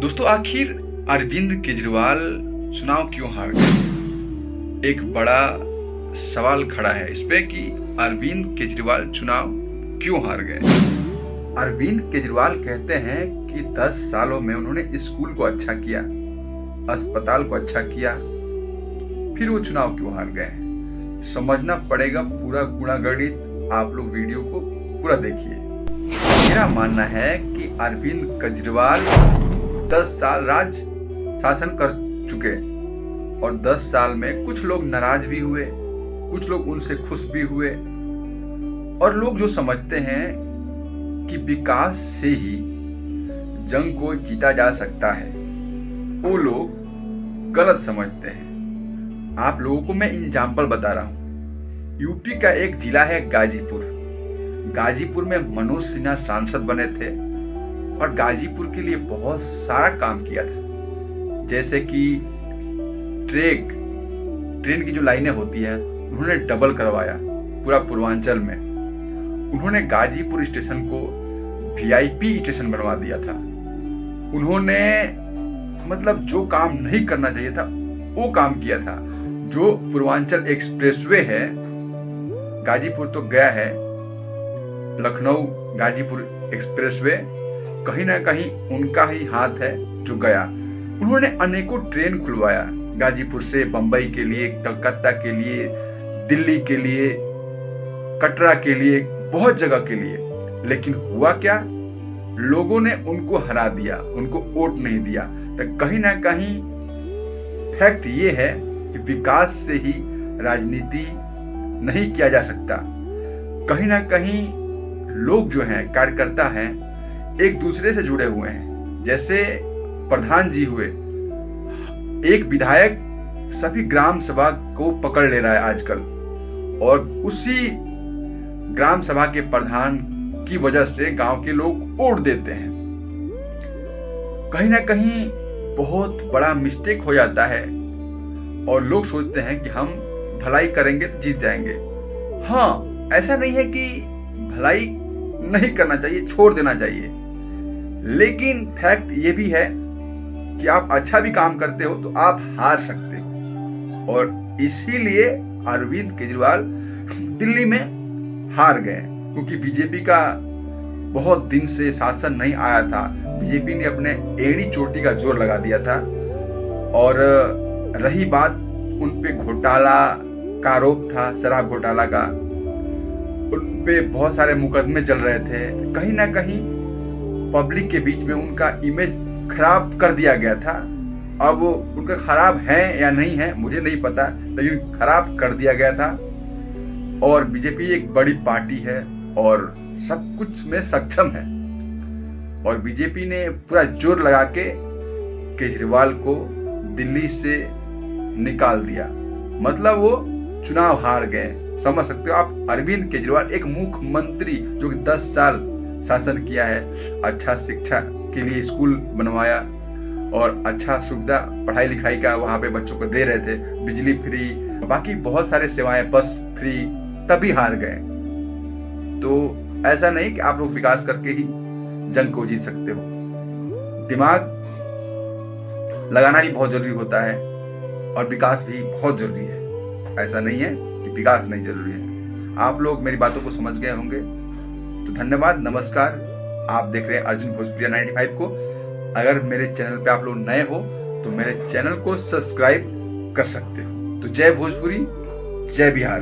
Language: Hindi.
दोस्तों, आखिर अरविंद केजरीवाल चुनाव क्यों हार गए? एक बड़ा सवाल खड़ा है इस पे कि अरविंद केजरीवाल चुनाव क्यों हार गए। अरविंद केजरीवाल कहते हैं कि 10 सालों में उन्होंने स्कूल को अच्छा किया, अस्पताल को अच्छा किया, फिर वो चुनाव क्यों हार गए। समझना पड़ेगा पूरा गुणागणित। आप लोग वीडियो को पूरा देखिए। मेरा मानना है कि अरविंद केजरीवाल 10 साल राज शासन कर चुके और 10 साल में कुछ लोग नाराज भी हुए, कुछ लोग उनसे खुश भी हुए, और लोग जो समझते हैं कि विकास से ही जंग को जीता जा सकता है, वो लोग गलत समझते हैं। आप लोगों को मैं एग्जाम्पल बता रहा हूँ। यूपी का एक जिला है गाजीपुर। गाजीपुर में मनोज सिन्हा सांसद बने थे और गाजीपुर के लिए बहुत सारा काम किया था, जैसे कि ट्रेन की जो लाइनें होती हैं उन्होंने डबल करवाया पूरा पूर्वांचल में। उन्होंने गाजीपुर स्टेशन को वीआईपी स्टेशन बनवा दिया था। उन्होंने मतलब जो काम नहीं करना चाहिए था वो काम किया था। जो पूर्वांचल एक्सप्रेसवे है, गाजीपुर तो गया है, लखनऊ गाजीपुर एक्सप्रेसवे कहीं ना कहीं उनका ही हाथ है जो गया। उन्होंने अनेकों ट्रेन खुलवाया, गाजीपुर से बंबई के लिए, कलकत्ता के लिए, दिल्ली के लिए, कटरा के लिए, बहुत जगह के लिए। लेकिन हुआ क्या? लोगों ने उनको हरा दिया, उनको वोट नहीं दिया। तो कहीं ना कहीं फैक्ट ये है कि विकास से ही राजनीति नहीं किया जा सकता। कहीं ना कहीं लोग जो हैं, कार्यकर्ता हैं, एक दूसरे से जुड़े हुए हैं। जैसे प्रधान जी हुए, एक विधायक सभी ग्राम सभा को पकड़ ले रहा है आजकल, और उसी ग्राम सभा के प्रधान की वजह से गांव के लोग वोट देते हैं। कहीं ना कहीं बहुत बड़ा मिस्टेक हो जाता है और लोग सोचते हैं कि हम भलाई करेंगे तो जीत जाएंगे। हाँ, ऐसा नहीं है कि भलाई नहीं करना चाहिए, छोड़ देना चाहिए, लेकिन फैक्ट ये भी है कि आप अच्छा भी काम करते हो तो आप हार सकते हो। और इसीलिए अरविंद केजरीवाल दिल्ली में हार गए, क्योंकि बीजेपी का बहुत दिन से शासन नहीं आया था। बीजेपी ने अपने एड़ी चोटी का जोर लगा दिया था। और रही बात उन पे घोटाला का आरोप था, शराब घोटाला का, उन पे बहुत सारे मुकदमे चल रहे थे। कहीं ना कहीं पब्लिक के बीच में उनका इमेज खराब कर दिया गया था। अब उनका खराब है या नहीं है मुझे नहीं पता, लेकिन खराब कर दिया गया था। और बीजेपी एक बड़ी पार्टी है और सब कुछ में सक्षम है, और बीजेपी ने पूरा जोर लगा के केजरीवाल को दिल्ली से निकाल दिया। मतलब वो चुनाव हार गए। समझ सकते हो आप। अरविंद केजरीवाल एक मुख्यमंत्री जो कि 10 साल शासन किया है, अच्छा शिक्षा के लिए स्कूल बनवाया और अच्छा सुविधा पढ़ाई लिखाई का वहां पे बच्चों को दे रहे थे, बिजली फ्री, बाकी बहुत सारे सेवाएं, बस फ्री, तभी हार गए। तो ऐसा नहीं कि आप लोग विकास करके ही जंग को जीत सकते हो। दिमाग लगाना भी बहुत जरूरी होता है और विकास भी बहुत जरूरी है। ऐसा नहीं है कि विकास नहीं जरूरी है। आप लोग मेरी बातों को समझ गए होंगे, तो धन्यवाद, नमस्कार। आप देख रहे हैं अर्जुन भोजपुरिया 95 को। अगर मेरे चैनल पे आप लोग नए हो तो मेरे चैनल को सब्सक्राइब कर सकते हो। तो जय भोजपुरी, जय बिहार।